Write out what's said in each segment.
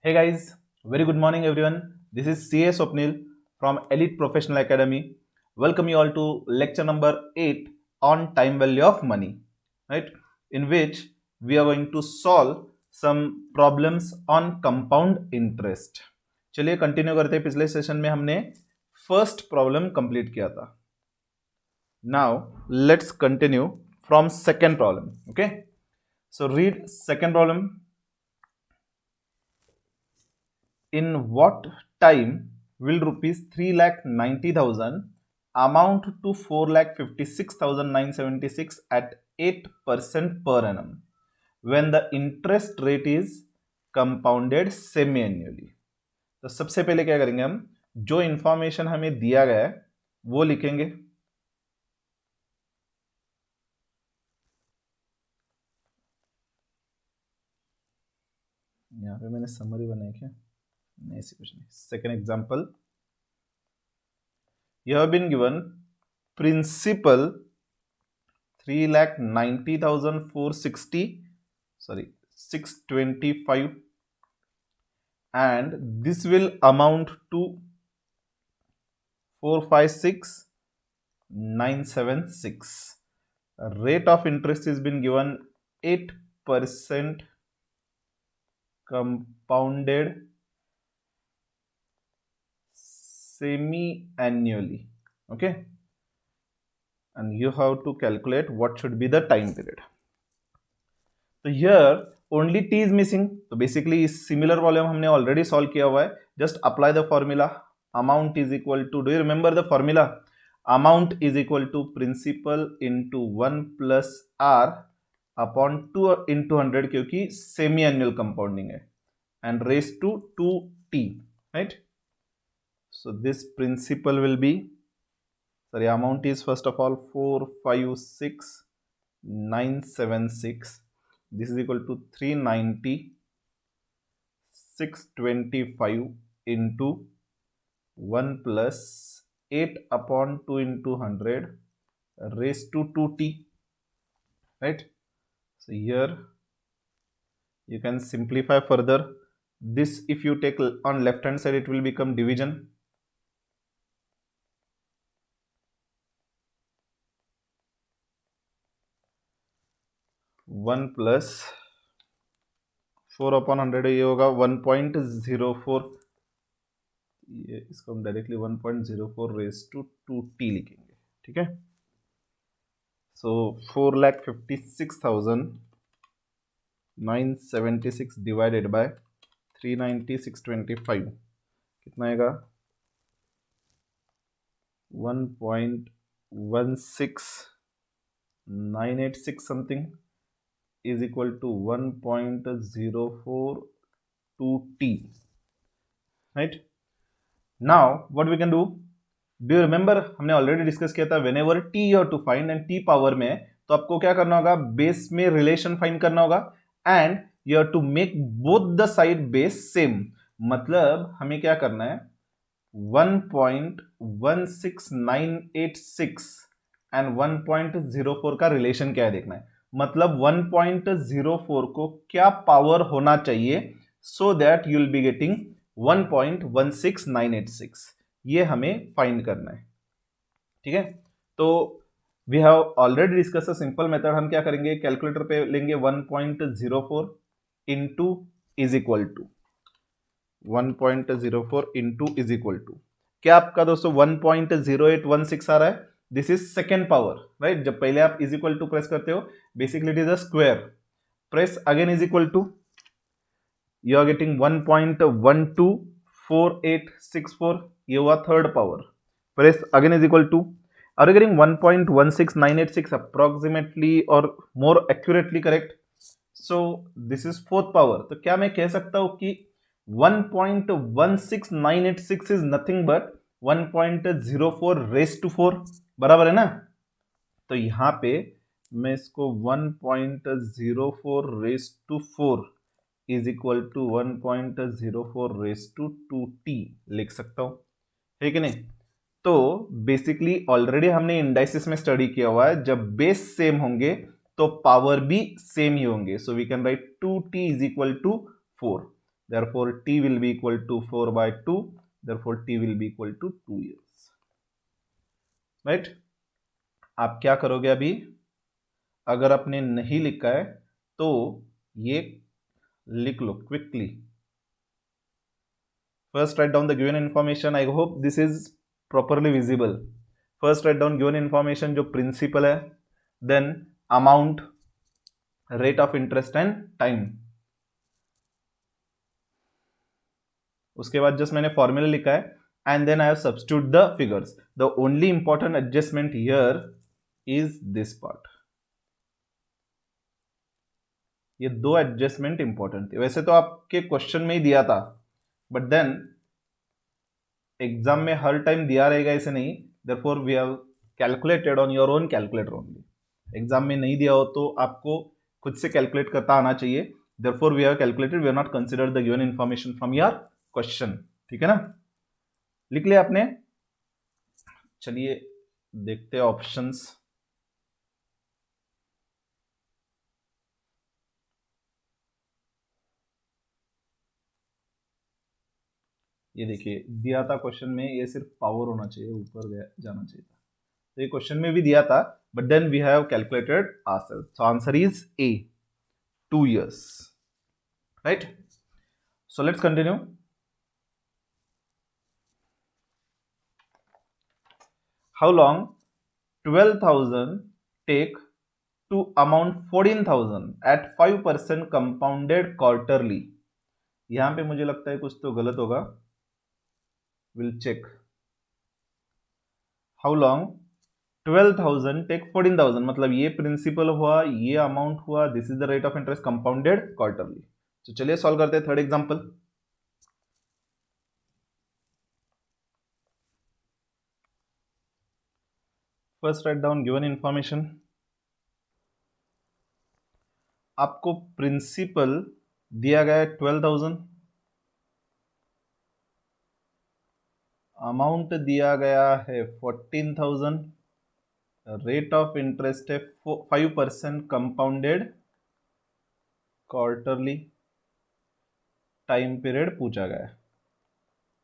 Hey guys, very good morning everyone. This is CA Swapnil from Elite Professional Academy. Welcome you all to lecture number 8 on time value of money, right? In which we are going to solve some problems on compound interest. चलिए continue करते हैं. पिछले session में हमने first problem complete किया था. Now let's continue from second problem. Okay, so read second problem. In what time will rupees 3,90,000 amount to 4,56,976 at 8% per annum when the interest rate is compounded semi-annually? तो सबसे पहले क्या करेंगे, हम जो information हमें दिया गया है वो लिखेंगे. यहाँ पे मैंने समरी बनाई क्या? नहीं, ऐसी कुछ नहीं. Second example, you have been given principal 3,90,460, sorry, 625, and this will amount to 456,976. Rate of interest has been given 8% compounded semi-annually. Okay, and you have to calculate what should be the time period. So here only t is missing. तो basically इस similar problem हमने already solve किया हुआ है. Just apply the formula. Amount is equal to, do you remember the formula? Amount is equal to principal into 1 plus r upon 2 into 100, क्योंकि semi annual compounding है, and raised to 2t, right? So this principal will be, sorry, amount is first of all 456,976. This is equal to 390, 625 into 1 plus 8 upon 2 into 100 raised to 2t, right? So here you can simplify further. This, if you take on left hand side, it will become division. 1 plus 4 upon 100, ये होगा 1.04. ये इसको हम directly 1.04 raise to 2t लिखेंगे. ठीक है, सो 4,56,976 divided by 390,625 कितना आएगा? 1.16986 something is equal to 1.042t, right? Now what we can do you remember, हमने ऑलरेडी डिस्कस किया था, whenever t you have to find and t power में है तो आपको क्या करना होगा, बेस में रिलेशन फाइंड करना होगा, and you have to make both the side base same. मतलब हमें क्या करना है, 1.16986 एंड 1.04 का रिलेशन क्या है देखना है. मतलब 1.04 को क्या पावर होना चाहिए so that you will be getting 1.16986. ये हमें फाइंड करना है. ठीक है, तो we have already discuss a simple method. हम क्या करेंगे, कैलकुलेटर पे लेंगे 1.04 into is equal to 1.04 into is equal to क्या आपका दोस्तों 1.0816 आ रहा है. This is second power, right? जब पहले आप इज इक्वल टू प्रेस करते हो, basically it is a square. Press again is equal to, you are getting 1.124864. ये हुआ third power. Press again is equal to, are you getting 1.16986 approximately और more accurately correct. So this is fourth power. तो क्या मैं कह सकता हूं कि 1.16986 is nothing but 1.04 raise to 4, बराबर है ना? तो यहां पे मैं इसको 1.04 raise to 4 is equal to 1.04 raise to 2t लिख सकता हूं, है कि नहीं? तो बेसिकली ऑलरेडी हमने इंडाइसिस में स्टडी किया हुआ है, जब बेस सेम होंगे तो पावर भी सेम ही होंगे. So we can write 2t is equal to 4. therefore t will be equal to 4/2, therefore t will be equal to 2 years, right? आप क्या करोगे अभी, अगर आपने नहीं लिखा है तो ये लिख लो quickly. First write down the given information. I hope this is properly visible. First write down given information जो principal है, then amount, rate of interest and time. उसके बाद just मैंने formula लिखा है and then I have substitute the figures. The only important adjustment here is this part. ये दो adjustment important थे. वैसे तो आपके क्वेश्चन में ही दिया था, बट देन एग्जाम में हर टाइम दिया रहेगा ऐसे नहीं. Therefore we have calculated on your own calculator only. Exam में नहीं दिया हो तो आपको खुद से कैलकुलेट करता आना चाहिए. Therefore we have calculated, we have not considered the given information from your question. ठीक है ना, लिख लिया आपने. चलिए देखते हैं ऑप्शंस. ये देखिए दिया था क्वेश्चन में, ये सिर्फ पावर होना चाहिए, ऊपर जाना चाहिए था. तो ये क्वेश्चन में भी दिया था, but then we have calculated ourselves. So answer is A, 2 years, right. So let's continue. How long 12,000 take to amount 14,000 at 5% compounded quarterly. यहां पे मुझे लगता है कुछ तो गलत होगा, will check. How long 12,000 take 14,000, मतलब ये प्रिंसिपल हुआ, ये अमाउंट हुआ, this is the rate of interest compounded quarterly. तो चलिए सॉल्व करते हैं third example. First write down given information. आपको प्रिंसिपल दिया गया है 12,000, अमाउंट दिया गया है 14,000, रेट ऑफ इंटरेस्ट है 5% कंपाउंडेड क्वार्टरली, टाइम पीरियड पूछा गया है.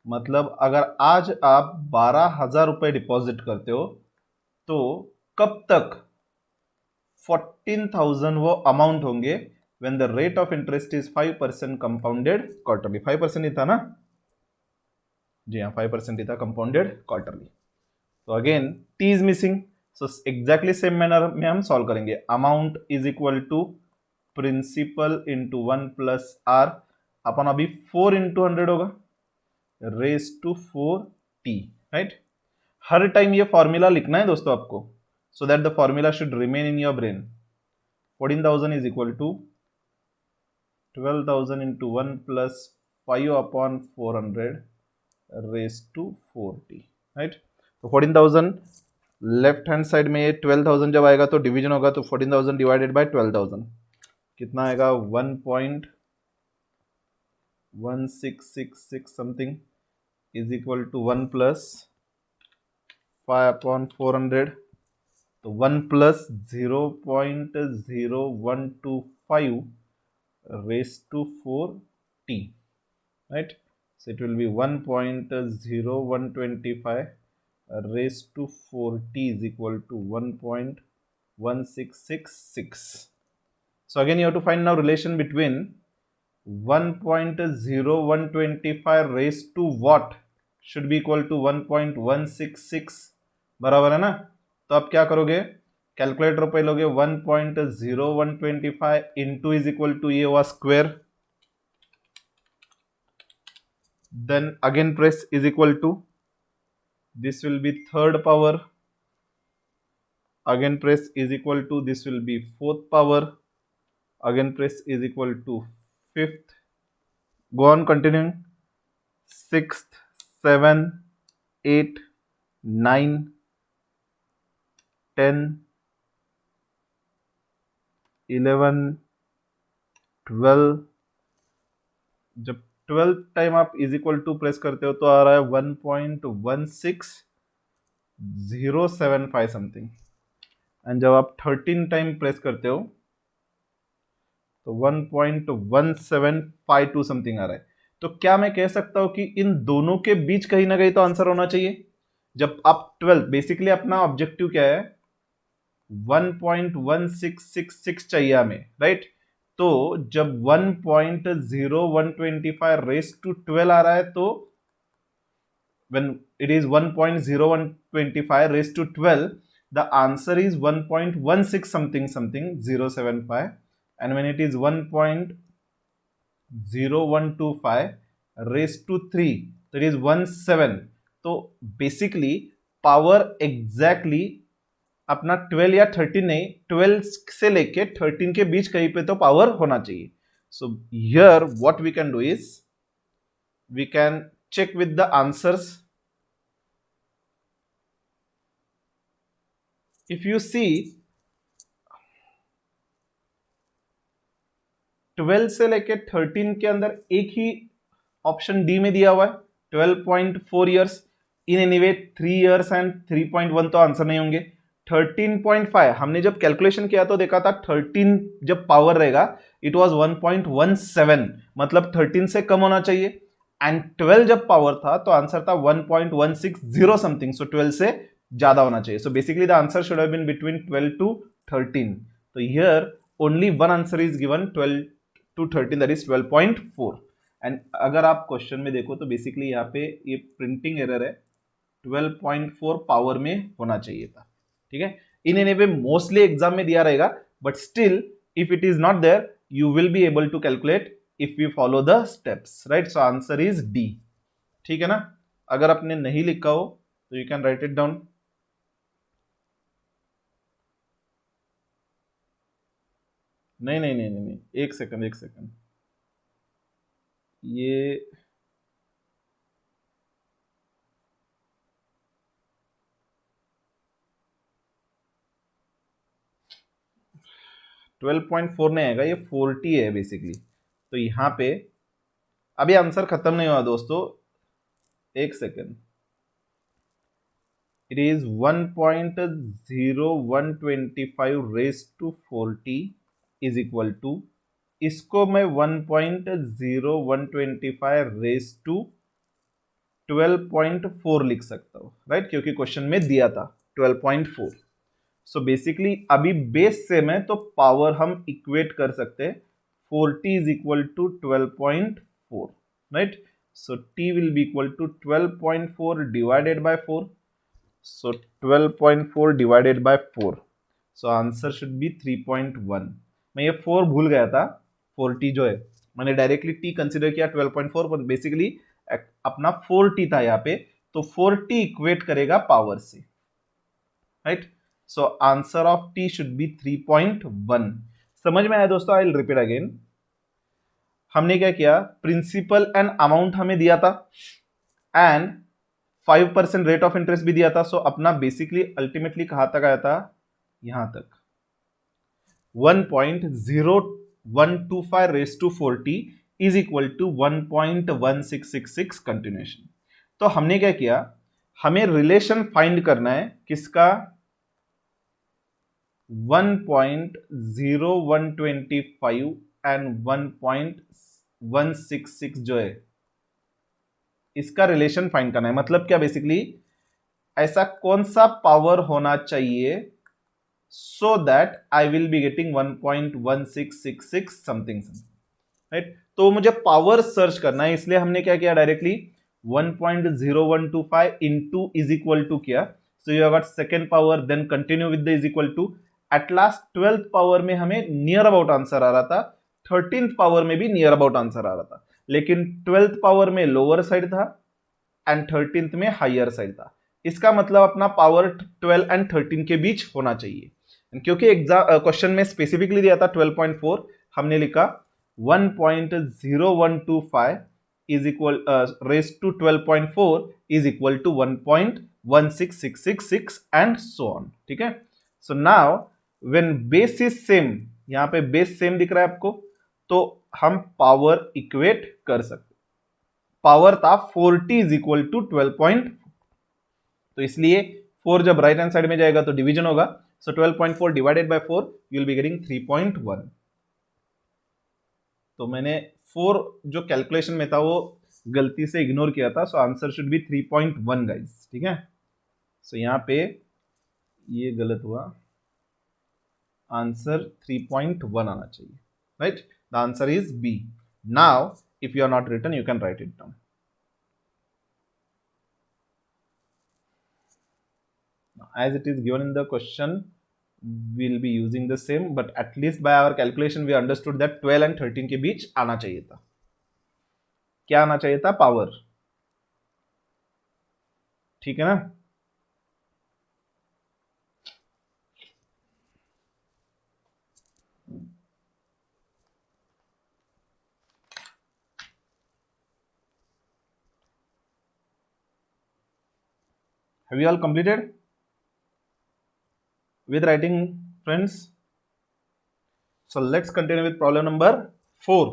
मतलब अगर आज आप 12,000 रुपए डिपॉजिट करते हो तो कब तक 14,000 वो अमाउंट होंगे when the rate of interest is 5% compounded quarterly. 5% ही था ना जी हाँ, 5% ही था compounded quarterly. तो again t is missing, so exactly same manner में हम सॉल्व करेंगे. Amount is equal to principal into 1 plus r अपन अभी 4 इंटू 100 होगा रेस टू 4t, राइट. हर टाइम ये फॉर्मूला लिखना है दोस्तों आपको, so that the formula should remain in your brain. 14,000 is equal to 12,000 into 1 plus 5 upon 400 raised to 4t, right. तो 14,000 लेफ्ट हैंड साइड में, 12,000 जब आएगा तो डिवीजन होगा, तो 14,000 डिवाइडेड बाय 12,000 कितना आएगा 1.1666 something is equal to 1 plus 5 upon 400. तो 1 plus 0.0125 raised to 4t, right. So it will be 1.0125 raised to 4t is equal to 1.1666. So again you have to find now relation between 1.0125 raised to what should be equal to 1.166, बराबर है ना. तो आप क्या करोगे, calculator पे लोगे 1.0125 into is equal to ये हुआ square, then again press is equal to, this will be third power, again press is equal to, this will be fourth power, again press is equal to fifth, go on continuing, sixth, 7, 8, 9, 10, 11, 12. जब 12 time आप is equal to press करते हो तो आ रहा है 1.16075 something, and जब आप 13 time press करते हो तो 1.1752 समथिंग आ रहा है. तो क्या मैं कह सकता हूं कि इन दोनों के बीच कहीं ना कहीं तो आंसर होना चाहिए। जब आप 12 बेसिकली अपना ऑब्जेक्टिव क्या है 1.1666 चाहिए हमें, राइट। तो जब 1.0125 रेस टू 12 आ रहा है तो when it is 1.0125 raised to 12, the answer is 1.16 something something 075, and when it is 1.0125 raised to 3, that is 17। तो बेसिकली पावर एग्जैक्टली अपना 12 या 13 नहीं, 12 से लेके 13 के बीच कहीं पे तो पावर होना चाहिए। So here what we can do is we can check with the answers. If you see 12 से लेके 13 के अंदर एक ही ऑप्शन डी में दिया हुआ है 12.4 years. In anyway 3 years and 3.1 तो आंसर नहीं होंगे। 13.5 हमने जब कैलकुलेशन किया तो देखा था 13 जब पावर रहेगा इट वाज 1.17, मतलब 13 से कम होना चाहिए। एंड 12 जब पावर था तो आंसर था 1.160 समथिंग, सो 12 से ज्यादा होना चाहिए। So basically the answer should have been between 12 to 13। तो here only one answer is given 12 to 13, that is 12.4। And अगर आप क्वेश्चन में देखो तो बेसिकली यहाँ पे ये प्रिंटिंग एरर है, 12.4 पावर में होना चाहिए था, ठीक है। इन एनीवे मोस्टली एग्जाम में दिया रहेगा, but still if it is not there you will be able to calculate if you follow the steps, right. So answer is D, ठीक है ना। अगर आपने नहीं लिखा हो तो you can write it down. नहीं नहीं नहीं नहीं, एक सेकंड एक सेकंड, ये 12.4 नहीं आएगा, ये 40 है बेसिकली। तो यहां पे अभी आंसर खत्म नहीं हुआ दोस्तों, एक second. It is 1.0125 raise to 40 is equal to, इसको मैं 1.0125 रेज टू 12.4 लिख सकता हूं, राइट, क्योंकि क्वेश्चन में दिया था 12.4। सो बेसिकली अभी बेस सेम है तो पावर हम इक्वेट कर सकते हैं, 40 is equal to 12.4, right. So t will be equal to 12.4 divided by 4, so 12.4 divided by 4, so answer should be 3.1। मैं ये 4 भूल गया था, 40 जो है मैंने डायरेक्टली t कंसिडर किया 12.4, पर बेसिकली अपना 4t था यहाँ पे, तो 4t इक्वेट करेगा पावर से, right. So answer of t should be 3.1। समझ में आया दोस्तों? I will repeat again. हमने क्या किया, प्रिंसिपल एंड अमाउंट हमें दिया था एंड 5% रेट ऑफ इंटरेस्ट भी दिया था। सो अपना बेसिकली अल्टीमेटली कहां तक आया था, यहां तक 1.0125 raise to 40 is equal to 1.1666 continuation. तो हमने क्या किया, हमें रिलेशन फाइंड करना है किसका, 1.0125 एंड 1.166 जो है इसका रिलेशन फाइंड करना है। मतलब क्या, बेसिकली ऐसा कौन सा पावर होना चाहिए so that I will be getting 1.1666 something, right. तो मुझे पावर सर्च करना है, इसलिए हमने क्या किया, directly 1.0125 into is equal to किया। So you got second power, then continue with the is equal to. At last 12th power में हमें नियर अबाउट आंसर आ रहा था, 13th पावर में भी नियर अबाउट आंसर आ रहा था, लेकिन 12th पावर में लोअर साइड था एंड 13th में हायर साइड था। इसका मतलब अपना पावर 12 एंड 13 के बीच होना चाहिए। क्योंकि एग्जाम क्वेश्चन में स्पेसिफिकली दिया था 12.4, हमने लिखा 1.0125 is equal raise to 12.4 is equal to 1.16666 and so on, ठीक है। So now when base is same, यहां पे बेस सेम दिख रहा है आपको, तो हम पावर इक्वेट कर सकते। पावर था 40 इज इक्वल टू 12.4, तो इसलिए 4 जब राइट हैंड साइड में जाएगा तो डिवीजन होगा। सो 12.4 divided by 4 you will be getting 3.1। तो मैंने 4 जो कैलकुलेशन में था वो गलती से इग्नोर किया था, सो आंसर शुड बी 3.1 गाइस, ठीक है। सो यहाँ पे ये गलत हुआ, आंसर 3.1 आना चाहिए, right. The answer is B. Now if you are not written you can write it down. As it is given in the question, we'll be using the same, but at least by our calculation we understood that 12 and 13 के बीच आना चाहिए था। क्या आना चाहिए था? Power, ठीक है ना। Have you all completed with writing, friends? So let's continue with problem number 4.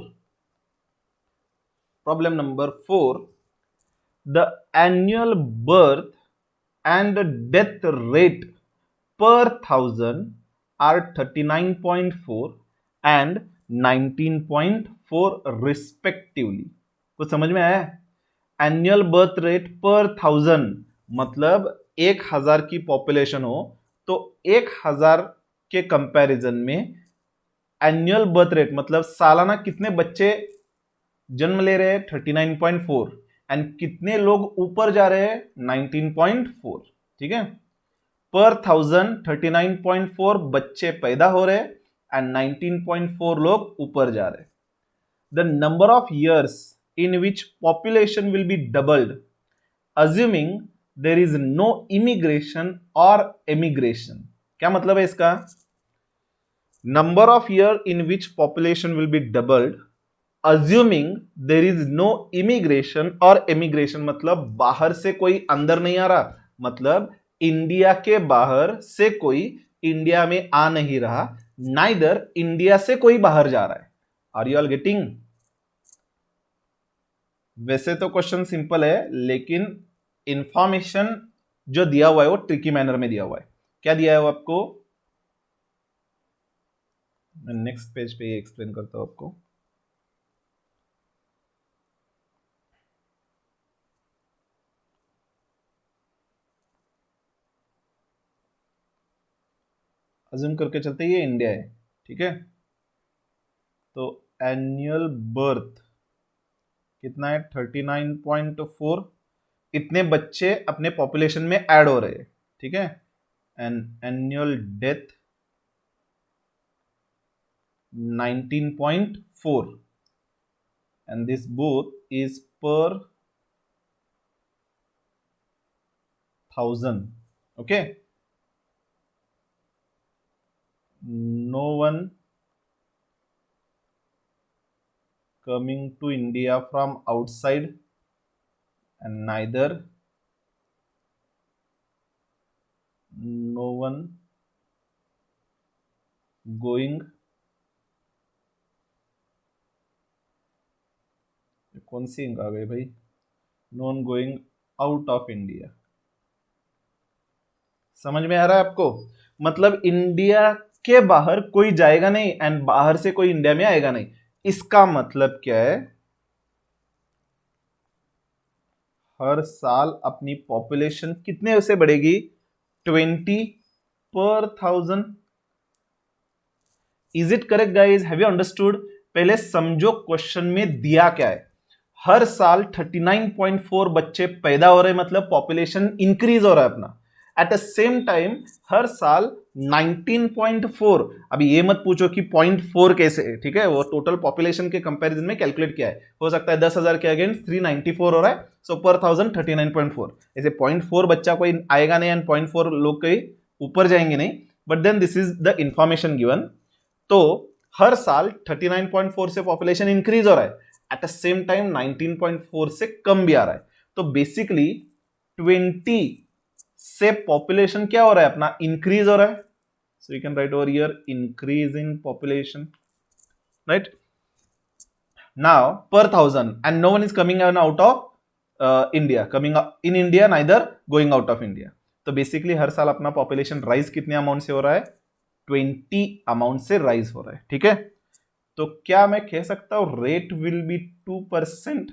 Problem number 4. The annual birth and death rate per thousand are 39.4 and 19.4 respectively. कुछ समझ में आया? एनुअल बर्थ रेट पर 1000 मतलब 1000 की पॉपुलेशन हो तो 1000 के कंपैरिजन में एनुअल बर्थ रेट मतलब सालाना कितने बच्चे जन्म ले रहे हैं 39.4 एंड कितने लोग ऊपर जा रहे हैं 19.4, ठीक है। पर 1000 39.4 बच्चे पैदा हो रहे एंड 19.4 लोग ऊपर जा रहे। The number of years in which population will be doubled assuming there is no immigration or emigration। क्या मतलब है इसका? Number of year in which population will be doubled assuming there is no immigration और emigration मतलब बाहर से कोई अंदर नहीं आ रहा, मतलब इंडिया के बाहर से कोई इंडिया में आ नहीं रहा, नाइदर इंडिया से कोई बाहर जा रहा है। Are you all getting? वैसे तो क्वेश्चन सिंपल है लेकिन इंफॉर्मेशन जो दिया हुआ है वो ट्रिकी मैनर में दिया हुआ है। क्या दिया है वो आपको? मैं नेक्स्ट पेज पे एक्सप्लेन करता हूं आपको। अज्यूम करके चलते ये इंडिया है, ठीक है। तो एनुअल बर्थ कितना है 39.4, इतने बच्चे अपने पॉपुलेशन में ऐड हो रहे हैं, ठीक है। And annual death 19.4 and this both is पर 1000, okay। No one coming to India from outside and neither no one going, कौन सी इंक आ गई भाई? No one going out of India. समझ में आ रहा है आपको? मतलब इंडिया के बाहर कोई जाएगा नहीं एंड बाहर से कोई इंडिया में आएगा नहीं। इसका मतलब क्या है? हर साल अपनी पॉपुलेशन कितने से बढ़ेगी? 20 पर 1000। Is it correct guys? Have you understood? पहले समझो क्वेश्चन में दिया क्या है। हर साल 39.4 बच्चे पैदा हो रहे, मतलब पॉपुलेशन इंक्रीज हो रहा है अपना। एट द सेम टाइम हर साल 19.4, अभी ये मत पूछो कि 0.4 कैसे है, ठीक है। वो टोटल पॉपुलेशन के कंपैरिजन में कैलकुलेट किया है। हो सकता है 10,000 के अगेंस्ट 394 हो रहा है, सो पर 1000 39.4। ऐसे 0.4 बच्चा कोई आएगा नहीं एंड 0.4 लोग कहीं ऊपर जाएंगे नहीं, but then this is the information given. तो हर साल 39.4 से पॉपुलेशन इंक्रीज हो रहा है, एट द सेम टाइम 19.4 से कम भी आ रहा है। तो बेसिकली 20 से पॉपुलेशन क्या हो रहा है अपना? इंक्रीज हो रहा है। So you can write over here increase in population, right. Now per 1000 and no one is coming out of India, coming in India neither going out of India. तो बेसिकली हर साल अपना पॉपुलेशन राइज कितने amount से हो रहा है? 20 amount से राइज हो रहा है, ठीक है। तो क्या मैं कह सकता हूं रेट विल बी 2%?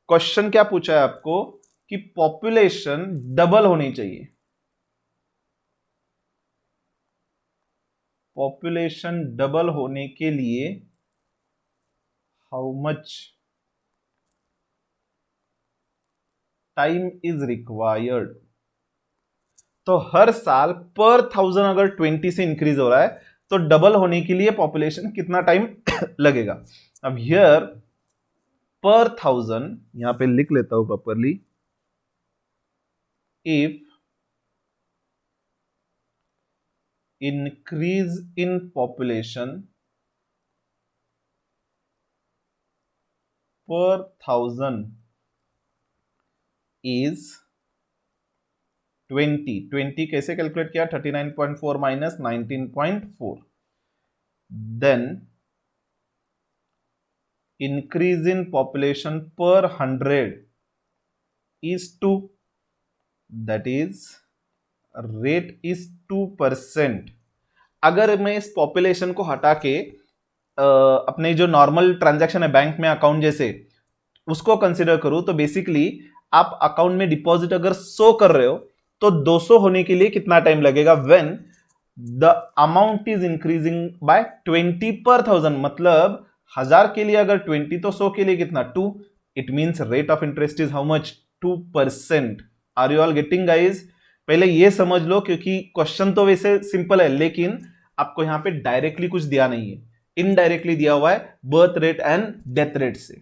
क्वेश्चन क्या पूछा है आपको कि पॉपुलेशन डबल होनी चाहिए, पॉपुलेशन डबल होने के लिए how much time is required. तो हर साल पर 1000 अगर 20 से इंक्रीज हो रहा है तो डबल होने के लिए पॉपुलेशन कितना टाइम लगेगा। अब हियर पर 1000 यहां पे लिख लेता हूं properly, if increase in population per 1000 is 20 कैसे कैलकुलेट किया 39.4 minus 19.4, then increase in population per 100 is 2, that is rate is 2%। अगर मैं इस पॉपुलेशन को हटा के अपने जो नॉर्मल ट्रांजैक्शन है बैंक में अकाउंट जैसे उसको कंसिडर करूं तो बेसिकली आप अकाउंट में डिपॉजिट अगर 100 कर रहे हो तो 200 होने के लिए कितना टाइम लगेगा, when the amount is increasing by 20 पर 1000, मतलब 1000 के लिए अगर 20 तो 100 के लिए कितना 2, it means rate of interest is how much 2%। Are you all getting guys? पहले ये समझ लो क्योंकि क्वेश्चन तो वैसे सिंपल है लेकिन आपको यहां पे डायरेक्टली कुछ दिया नहीं है, इनडायरेक्टली दिया हुआ है birth rate and death rate से।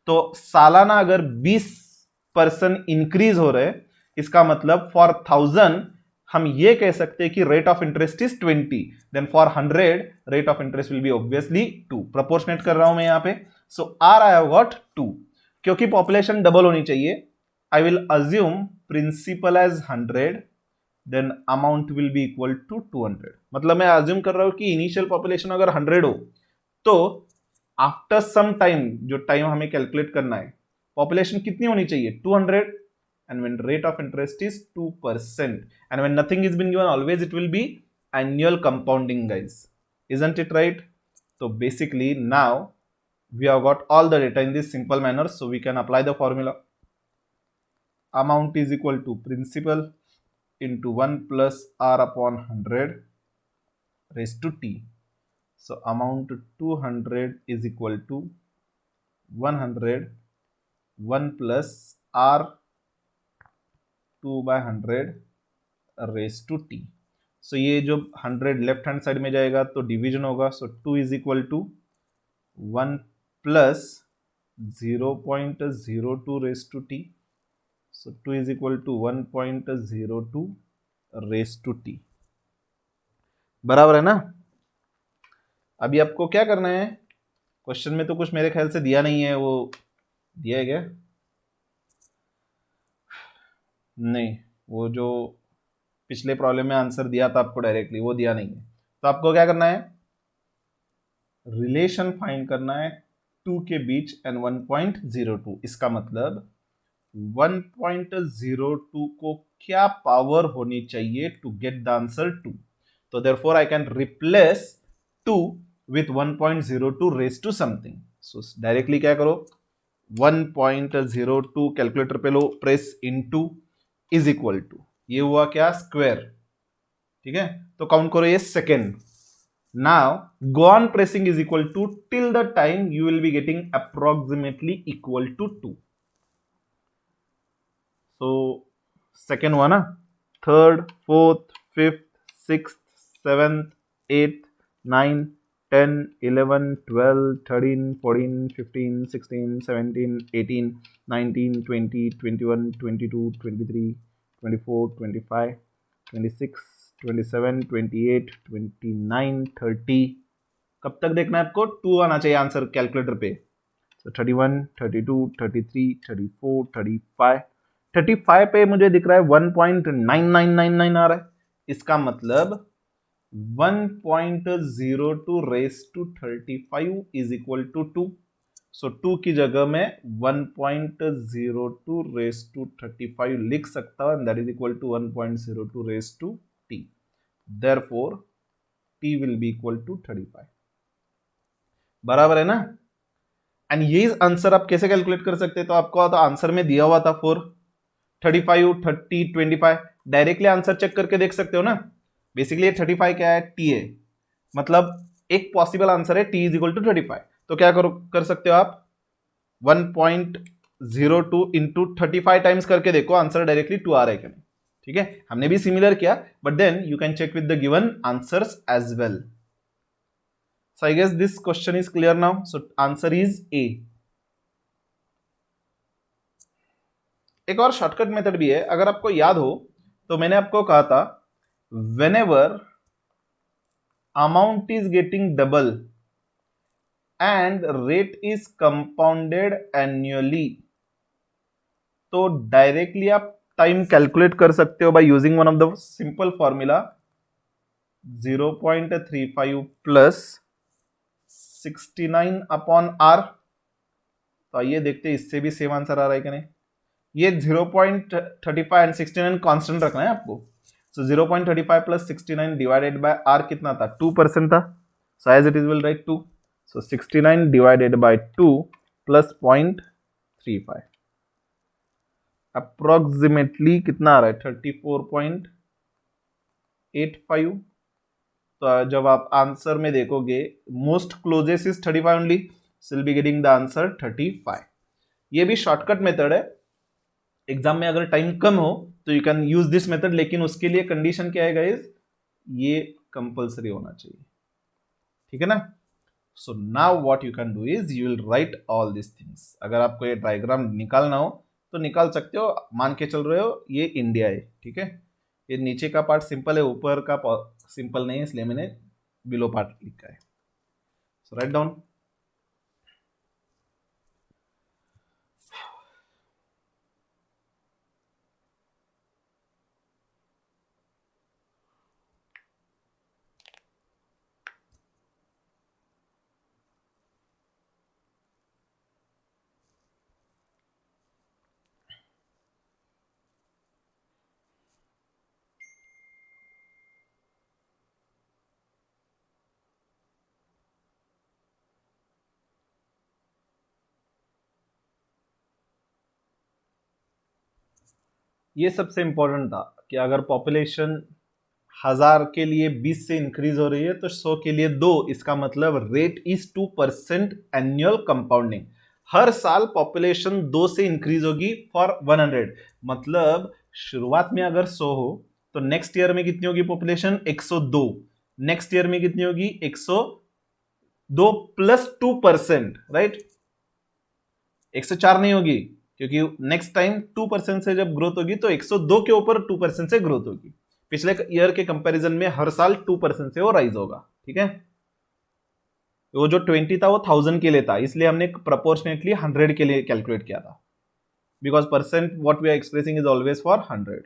तो सालाना अगर 20% इंक्रीज हो रहे इसका मतलब फॉर 1000 हम ये कह सकते हैं कि rate of interest is 20, then for 100 rate of interest will be obviously 2। Proportionate कर रहा हूं मैं यहां पे, so r I have got 2। क्योंकि पॉपुलेशन डबल होनी चाहिए, I will assume principal as 100, then amount will be equal to 200। मतलब मैं अज्यूम कर रहा हूं कि इनिशियल पॉपुलेशन अगर 100 हो तो आफ्टर सम टाइम, जो टाइम हमें कैलकुलेट करना है, पॉपुलेशन कितनी होनी चाहिए 200, and when rate of interest is 2%, and when nothing is been given always it will be annual compounding guys, isn't it right? So basically now we have got all the data in this simple manner, so we can apply the formula. Amount is equal to principal into 1 plus r upon 100 raised to t. So amount 200 is equal to 100 1 plus r 2 by 100 raise to T. So ये जो 100 left hand side में जाएगा तो division होगा, so 2 is equal to 1 plus 0.02 raise to T, so 2 is equal to 1.02 raise to t. बराबर है ना? अभी आपको क्या करना है, क्वेश्चन में तो कुछ मेरे ख्याल से दिया नहीं है, वो दिया है क्या? नहीं, वो जो पिछले प्रॉब्लम में आंसर दिया था आपको डायरेक्टली वो दिया नहीं है। तो आपको क्या करना है, रिलेशन फाइंड करना है 2 के बीच एंड 1.02। इसका मतलब 1.02 को क्या पावर होनी चाहिए टू गेट द आंसर 2। तो therefore I can replace 2 with 1.02 raise to something. So directly क्या करो, 1.02 कैलकुलेटर पे लो, press into is equal to, ये हुआ क्या स्क्वायर, ठीक है? तो काउंट करो ये second. Now go on pressing is equal to till the time you will be getting approximately equal to 2। So second हुआ ना, third, fourth, fifth, sixth, seventh, eighth, 9, 10, 11, 12, 13, 14, 15, 16, 17, 18, 19, 20, 21, 22, 23, 24, 25, 26, 27, 28, 29, 30। कब तक देखना है आपको? 2 आना चाहिए आंसर कैलकुलेटर पे। तो 31, 32, 33, 34, 35, 35 पे मुझे दिख रहा है 1.9999 आ रहा है। इसका मतलब 1.02 raise to 35 is equal to 2। So 2 की जगह में 1.02 रेस टू 35 लिख सकता हूं, that is equal to 1.02 raise to t। Therefore t will be equal to 35। बराबर है ना। एंड ये आंसर आप कैसे कैलकुलेट कर सकते हैं, तो आपको तो आंसर में दिया हुआ था 4, 35, 30, 25, डायरेक्टली आंसर चेक करके देख सकते हो ना। बेसिकली 35 क्या है, टी है, मतलब एक पॉसिबल आंसर है टी इज इक्वल टू 35। तो क्या कर सकते हो आप 1.02 इंटू 35 टाइम्स करके देखो आंसर डायरेक्टली 2 आ रहा है क्या नहीं। ठीक है, हमने भी सिमिलर किया, but then you can check with the given answers as well. So I guess this question is clear now, so answer is A. एक और शॉर्टकट मेथड भी है, अगर आपको याद हो तो मैंने आपको कहा था whenever amount is getting double and rate is compounded annually, तो डायरेक्टली आप टाइम कैलकुलेट कर सकते हो by using one of the simple formula 0.35 plus 69 upon R. तो आइए देखते हैं इससे भी सेम आंसर आ रहा है कि नहीं। ये 0.35 एंड 69 कांस्टेंट रखना है आपको। So 0.35 plus 69 divided by R कितना था, 2% था। So as it is will write 2। So 69 divided by 2 plus 0.35, approximately कितना आ रहा है, 34.85। तो जब आप आंसर में देखोगे most closest is 35 only, so will be getting the answer 35। ये भी शॉर्टकट मेथड है, एग्जाम में अगर टाइम कम हो तो you can use this method, लेकिन उसके लिए कंडीशन क्या है गाइस, ये कंपलसरी होना चाहिए। ठीक है ना। सो now what you can do is you will write all this things. अगर आपको ये डायग्राम निकालना हो तो निकाल सकते हो, मान के चल रहे हो ये इंडिया है, ठीक है। ये नीचे का पार्ट सिंपल है, ऊपर का सिंपल नहीं है, इसलिए मैंने बिलो पार्ट लिखा है। So write down. ये सबसे इंपॉर्टेंट था कि अगर पॉपुलेशन 1000 के लिए 20 से इंक्रीज हो रही है तो 100 के लिए 2, इसका मतलब रेट इज 2% एनुअल कंपाउंडिंग। हर साल पॉपुलेशन 2 से इंक्रीज होगी फॉर 100, मतलब शुरुआत में अगर 100 हो तो नेक्स्ट ईयर में कितनी होगी पॉपुलेशन, 102। नेक्स्ट ईयर में कितनी होगी, 102 प्लस 2%, राइट। 104 नहीं होगी, क्योंकि नेक्स्ट टाइम 2% से जब ग्रोथ होगी तो 102 के ऊपर 2% से ग्रोथ होगी। पिछले ईयर के कंपैरिजन में हर साल 2% से वो राइज होगा, ठीक है। वो जो 20 था वो 1000 के लिए था, इसलिए हमने प्रोपोर्शनेटली 100 के लिए कैलकुलेट किया था, because percent what we are expressing is always for 100।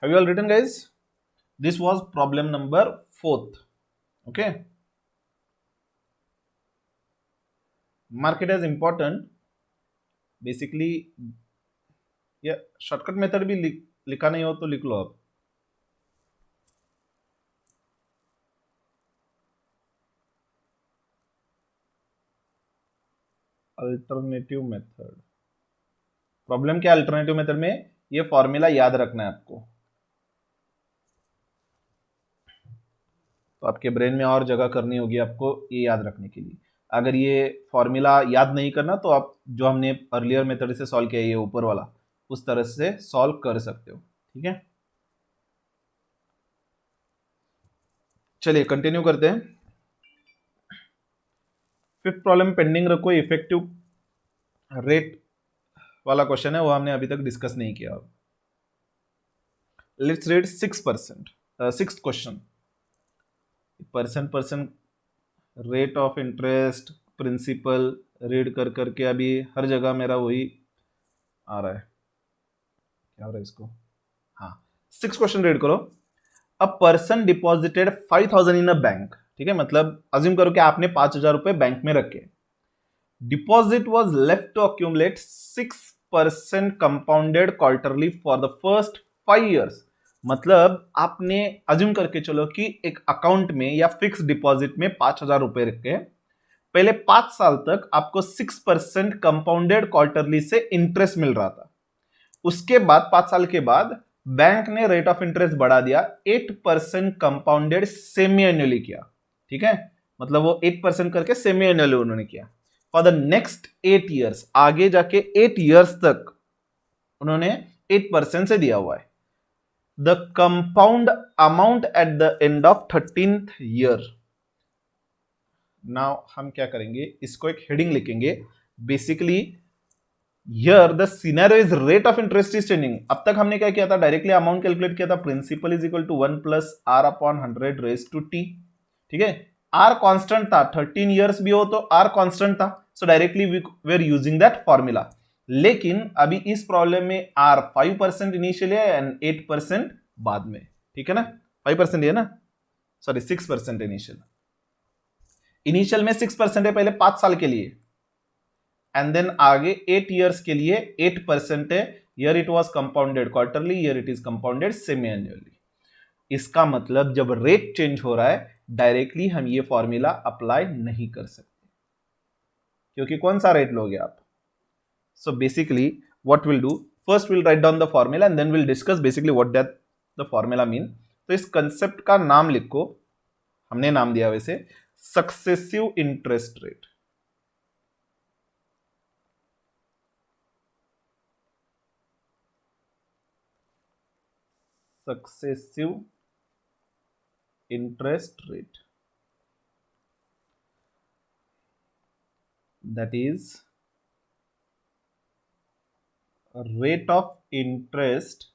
Have you all written, guys? This was problem number 4th. Okay. Mark it as important. Basically, ये शॉर्टकट मेथड भी लिखा नहीं हो तो लिख लो आप। अल्टरनेटिव मेथड, प्रॉब्लम क्या अल्टरनेटिव मेथड में, ये फॉर्मूला याद रखना है आपको, तो आपके ब्रेन में और जगह करनी होगी आपको ये याद रखने के लिए। अगर ये फॉर्मूला याद नहीं करना तो आप जो हमने अर्लियर मेथड से सॉल्व किया, ये ऊपर वाला, उस तरह से सॉल्व कर सकते हो, ठीक है। चलिए कंटिन्यू करते हैं। फिफ्थ प्रॉब्लम पेंडिंग रखो, इफेक्टिव रेट वाला क्वेश्चन है, वो हमने अभी तक डिस्कस नहीं किया। Let's read 6%, sixth question. Percent rate of interest principal read कर करके अभी हर जगह मेरा वही आ रहा है, क्या हो रहा है इसको। हाँ, 6 क्वेश्चन रीड करो। A person deposited 5000 in a bank, ठीक है, मतलब अज्यूम करो कि आपने 5,000 रुपए बैंक में रखे, deposit was left to accumulate 6% compounded quarterly for the first 5 years। मतलब आपने अज्यूम करके चलो कि एक अकाउंट में या फिक्स डिपॉजिट में 5,000 रुपए रखे, पहले 5 साल तक आपको 6% कंपाउंडेड क्वार्टरली से इंटरेस्ट मिल रहा था। उसके बाद 5 साल के बाद बैंक ने रेट ऑफ इंटरेस्ट बढ़ा दिया, 8% कंपाउंडेड सेमी एनुअली किया, ठीक है, मतलब वो 8% करके सेमी एनुअली उन्होंने किया फॉर द नेक्स्ट 8 years, आगे जाके 8 years तक उन्होंने 8% से दिया हुआ है। The compound amount at the end of 13th year। Now हम क्या करेंगे, इसको एक हेडिंग लिखेंगे, basically here the scenario is rate of interest is changing. अब तक हमने क्या किया था, डायरेक्टली अमाउंट कैलकुलेट किया था, principal is equal to 1 plus R upon 100 raise to T, ठीक है, आर कांस्टेंट था, 13 years भी हो तो आर कांस्टेंट था, so directly we are using that formula. लेकिन अभी इस प्रॉब्लम में आर 5% इनिशियल है एंड 8% बाद में, ठीक है ना, 5% है ना, सॉरी 6% इनिशियल में 6% है पहले 5 साल के लिए, एंड देन आगे 8 years के लिए 8% है। Here it was compounded quarterly, here it is compounded semi annually. इसका मतलब जब रेट चेंज हो रहा है डायरेक्टली हम ये फॉर्मूला अप्लाई नहीं कर सकते, क्योंकि कौन सा रेट लोगे आप। So basically what will do, first will write down the formula and then will discuss basically what that the formula mean. तो इस कंसेप्ट का नाम लिखो, हमने नाम दिया वैसे successive interest rate. Successive interest rate, that is rate of interest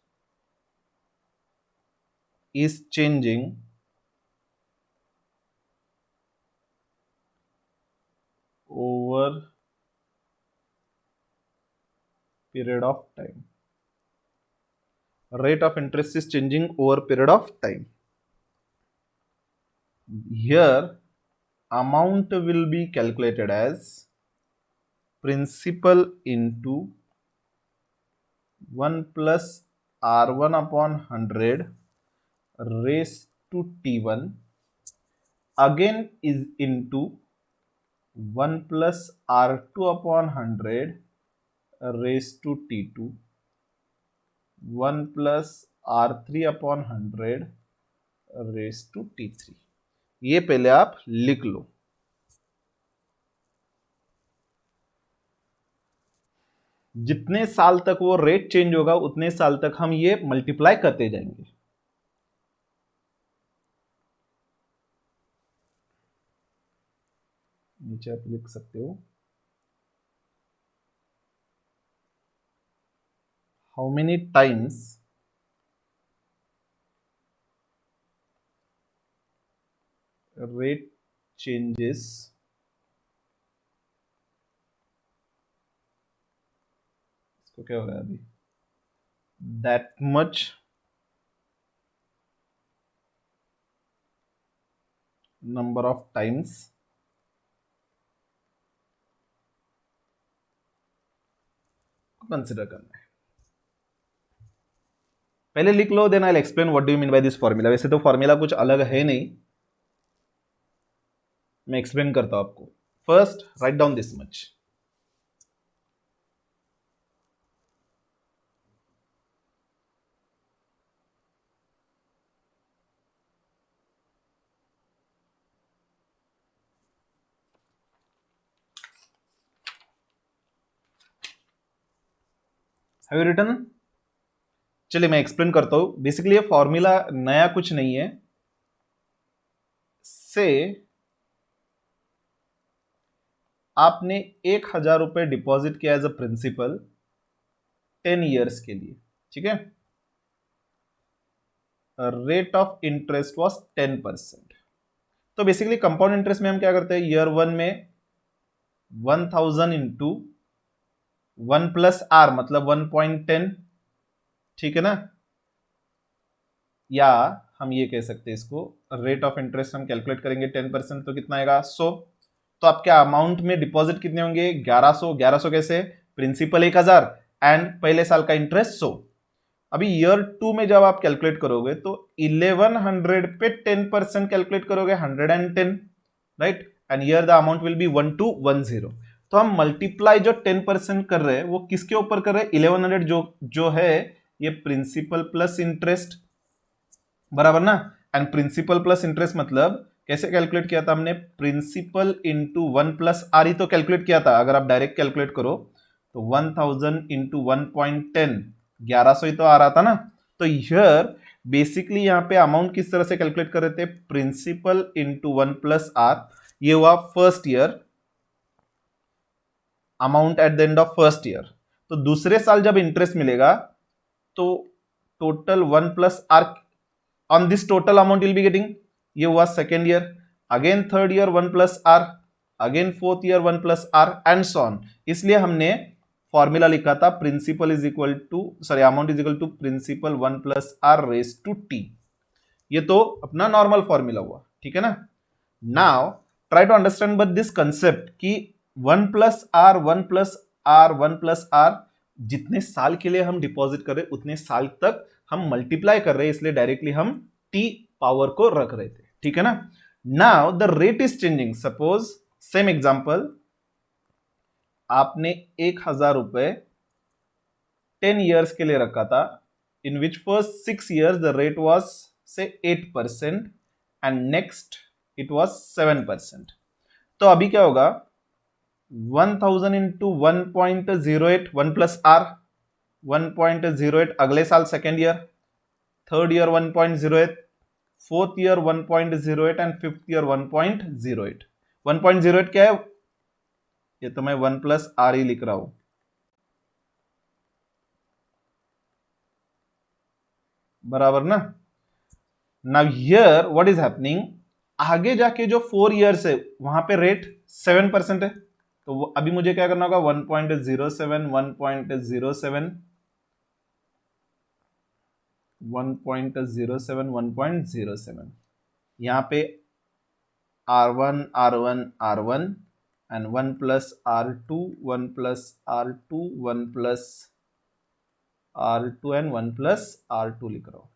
is changing over period of time। rate of interest is changing over period of time। here amount will be calculated as principal into 1 plus r1 upon 100 raised to t1 again is into 1 plus r2 upon 100 raised to t2 1 plus r3 upon 100 raised to t3। ये पहले आप लिख लो। जितने साल तक वो rate change होगा उतने साल तक हम ये मल्टीप्लाई करते जाएंगे। नीचे आप लिख सकते हो how many times rate changes इसको क्या हो रहा है अभी, that much number of times consider करना है। पहले लिख लो, then I will explain what do you mean by this formula. वैसे तो फॉर्मूला कुछ अलग है नहीं, मैं एक्सप्लेन करता हूं आपको। First write down this much. Have you written? चलिए मैं एक्सप्लेन करता हूं। बेसिकली ये फॉर्मूला नया कुछ नहीं है। से आपने 1,000 रुपए डिपॉजिट किया एज अ प्रिंसिपल 10 years के लिए, ठीक है, रेट ऑफ इंटरेस्ट वॉज 10%। तो बेसिकली कंपाउंड इंटरेस्ट में हम क्या करते हैं, ईयर 1 में 1,000 इंटू 1 प्लस आर मतलब 1.10, ठीक है ना, या हम ये कह सकते हैं इसको रेट ऑफ इंटरेस्ट हम कैलकुलेट करेंगे 10% तो कितना आएगा 100। तो आपके अमाउंट में डिपॉजिट कितने होंगे 1100 कैसे, प्रिंसिपल 1000 एंड पहले साल का इंटरेस्ट 100। अभी ईयर 2 में जब आप कैलकुलेट करोगे तो 1100 पे 10% कैलकुलेट करोगे 110, right, and year the amount will B 1210। तो हम मल्टीप्लाई जो 10% कर रहे हैं वो किसके ऊपर कर रहे हैं 1100 जो है ये प्रिंसिपल प्लस इंटरेस्ट, बराबर ना। एंड प्रिंसिपल प्लस इंटरेस्ट मतलब कैसे कैलकुलेट किया था हमने, प्रिंसिपल इंटू 1 प्लस आर ही तो कैलकुलेट किया था। अगर आप डायरेक्ट कैलकुलेट करो तो 1000 इंटू 1.10 1100 ही तो आ रहा था ना। तो हियर बेसिकली यहाँ पे अमाउंट किस तरह से कैलकुलेट कर रहे थे, प्रिंसिपल इंटू 1 प्लस आर, ये हुआ first year amount at the end of first year. तो दूसरे साल जब इंटरेस्ट मिलेगा तो total 1 plus R on this total amount will be getting, ये हुआ second year, again third year 1 plus R, again fourth year 1 plus R and so on. इसलिए हमने फॉर्मूला लिखा था principal is equal to amount is equal to principal 1 plus R raise to T. ये तो अपना normal formula हुआ, ठीक है ना। Now try to understand but this concept कि 1 plus R 1 plus R 1 plus R जितने साल के लिए हम डिपॉजिट कर रहे उतने साल तक हम मल्टीप्लाई कर रहे हैं, इसलिए डायरेक्टली हम टी पावर को रख रहे थे, ठीक है ना। Now the rate is changing, suppose same example, आपने 1000 रुपए 10 इयर्स के लिए रखा था, in which first 6 years the rate was से 8% एंड नेक्स्ट इट वॉज 7%। तो अभी क्या होगा 1000 इंटू 1.08 1 प्लस आर 1.08, अगले साल second year, third year 1.08, fourth year 1.08 and fifth year 1.08। 1.08 क्या है, ये तो मैं 1 प्लस आर ही लिख रहा हूं, बराबर ना। Now here what is happening, आगे जाके जो 4 इयर्स है वहां पे रेट 7% है, तो अभी मुझे क्या करना होगा 1.07 1.07 1.07 1.07, यहां पे R1 R1 R1 and 1 plus R2 1 plus R2 1 plus R2 and 1 plus R2 लिख रहा हूं।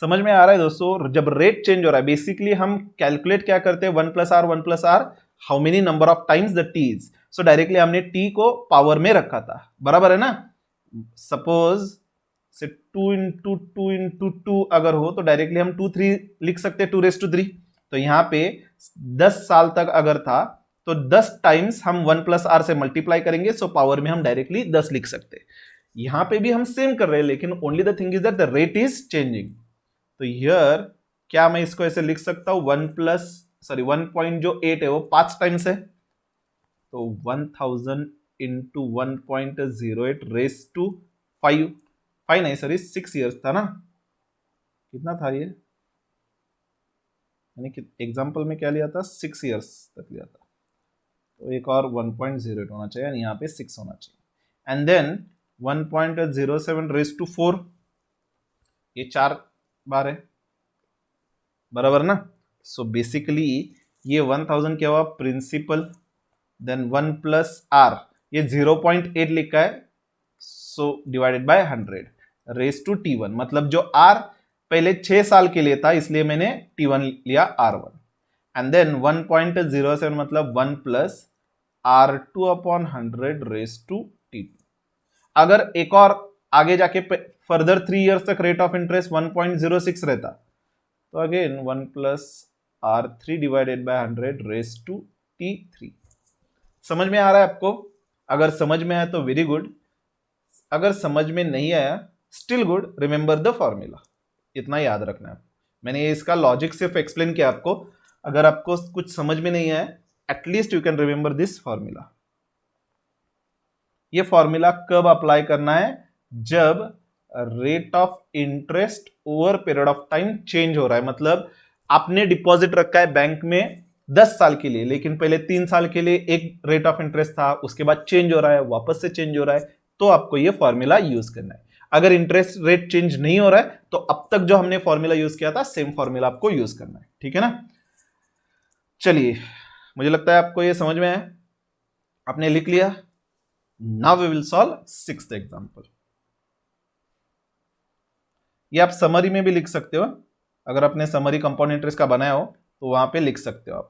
समझ में आ रहा है दोस्तों, जब रेट चेंज हो रहा है बेसिकली हम कैलकुलेट क्या करते हैं 1 plus R how many number of times the T is. So directly हमने टी को पावर में रखा था, बराबर है ना। सपोज से 2 इंटू 2 इंटू 2 अगर हो तो डायरेक्टली हम 2 3 लिख सकते हैं 2⁻3। तो यहां पे 10 साल तक अगर था तो 10 टाइम्स हम 1 प्लस आर से मल्टीप्लाई करेंगे, सो पावर में हम डायरेक्टली 10 लिख सकते हैं। यहां पे भी हम सेम कर रहे हैं, लेकिन only the thing is that the rate is changing. तो हियर क्या मैं इसको ऐसे लिख सकता हूं 1.8 है वो 5 टाइम्स है, तो 1000 इंटू 1.08 रेस टू 5 नहीं सॉरी 6 इयर्स था ना, कितना था ये, यानी कि एग्जाम्पल में क्या लिया था 6 इयर्स तक लिया था, तो एक और 1.08 होना चाहिए यानी यहाँ पे 6 होना चाहिए। एंड देन 1.07 रेस टू 4, ये 4 बार है, बराबर ना। सो बेसिकली ये 1000 क्या हुआ प्रिंसिपल, देन 1 प्लस आर, ये 0.8 लिखा है, so divided by 100 raise to T1, मतलब जो R पहले 6 साल के लिए था इसलिए मैंने T1 लिया R1, एंड देन 1.07 मतलब 1 plus R2 upon 100 raise to T2। अगर एक और आगे जाके फर्दर 3 इयर्स तक रेट ऑफ इंटरेस्ट 1.06 रहता तो again 1 plus R3 divided by 100 raise to T3। समझ में आ रहा है आपको? अगर समझ में आया तो वेरी गुड, अगर समझ में नहीं आया still good, remember the formula, इतना याद रखना है। मैंने इसका लॉजिक सिर्फ एक्सप्लेन किया आपको, अगर आपको कुछ समझ में नहीं आया at least you can remember this formula. ये फॉर्मूला कब अप्लाई करना है, जब rate of interest over period of time change हो रहा है, मतलब आपने डिपॉजिट रखा है बैंक में 10 साल के लिए, लेकिन पहले 3 साल के लिए एक रेट ऑफ इंटरेस्ट था, उसके बाद चेंज हो रहा है, वापस से चेंज हो रहा है, तो आपको ये फॉर्मूला यूज करना है। अगर इंटरेस्ट रेट चेंज नहीं हो रहा है तो अब तक जो हमने फॉर्मूला यूज किया था सेम फॉर्मूला आपको यूज करना है, ठीक है ना। चलिए, मुझे लगता है आपको ये समझ में आया, आपने लिख लिया। Now we will solve sixth example. ये आप समरी में भी लिख सकते हो, अगर आपने समरी कंपाउंड इंटरेस्ट का बनाया हो तो वहां पे लिख सकते हो आप।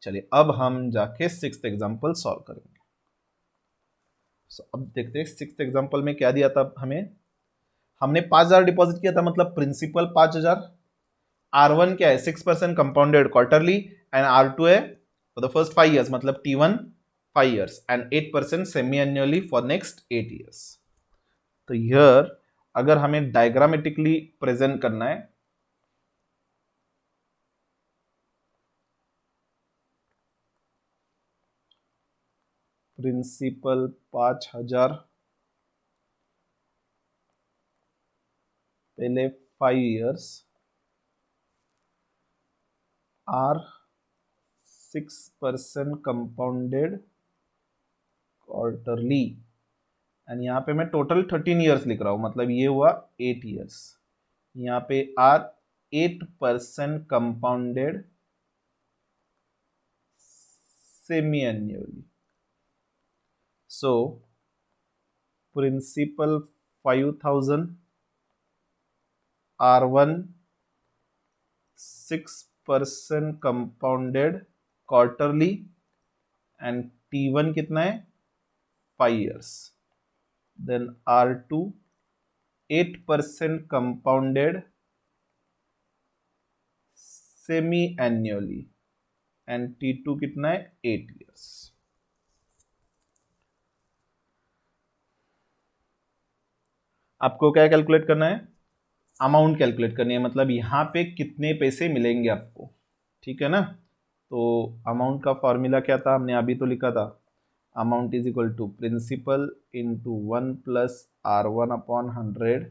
चलिए अब हम जाके सिक्स्थ एग्जांपल सॉल्व करेंगे। अब देखते हैं सिक्स्थ एग्जांपल में क्या दिया था हमें। हमने 5,000 डिपॉजिट किया था, मतलब प्रिंसिपल 5,000। R1 क्या है, 6% कंपाउंडेड क्वार्टरली, एंड R2 है फॉर द फर्स्ट 5 years, मतलब T1 5 years and 8% semi annually for next 8 years। तो हियर अगर हमें डायग्रामेटिकली प्रेजेंट करना है, प्रिंसिपल 5,000, पहले 5 years, R 6% compounded quarterly, and यहाँ पे मैं टोटल 13 years लिख रहा हूं, मतलब ये हुआ 8 years। यहाँ पे R 8% compounded semi annually. So principal 5,000, R1 6% compounded quarterly, and T1 कितना है 5 years, then R2 8% compounded semi annually, and T2 कितना है 8 years। आपको क्या कैलकुलेट करना है, अमाउंट कैलकुलेट करनी है, मतलब यहां पे कितने पैसे मिलेंगे आपको, ठीक है ना। तो अमाउंट का फॉर्मूला क्या था, हमने अभी तो लिखा था, amount is equal to principal into 1 plus R1 upon 100।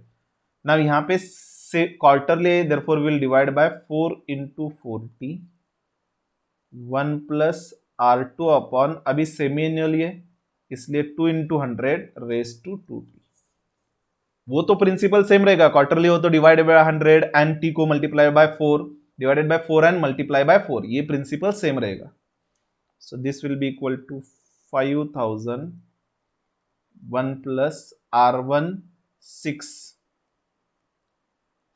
ना यहाँ पे से quarterly, therefore will divide by 4 into 40, 1 plus R2 upon, अभी सेमी एनुअली है इसलिए 2 इंटू 100 रेस टू 2t। वो तो प्रिंसिपल सेम रहेगा, क्वार्टरली हो तो डिवाइडेड बाय 100 एंड t को multiply by 4, divided by 4 and multiply by 4, ये प्रिंसिपल सेम रहेगा। So this will be equal to 5,000, 1 plus R1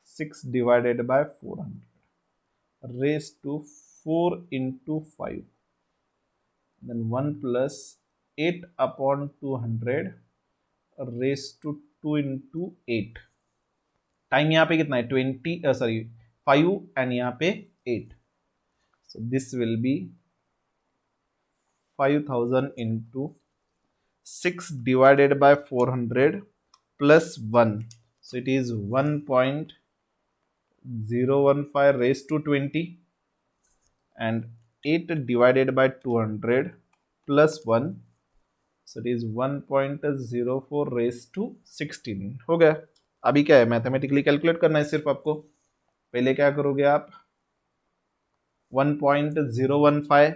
6 divided by 400 raise to 4 into 5, then 1 plus 8 upon 200 raise to 2 into 8। Time यहाँ पे कितना है 20, sorry 5 and यहाँ पे 8। सो this will B 5,000 into 6 divided by 400 plus 1. So it is 1.015 raised to 20, and 8 divided by 200 plus 1. So it is 1.04 raised to 16। हो गया। अभी क्या है, मैथमेटिकली कैलकुलेट करना है सिर्फ आपको। पहले क्या करोगे आप, 1.015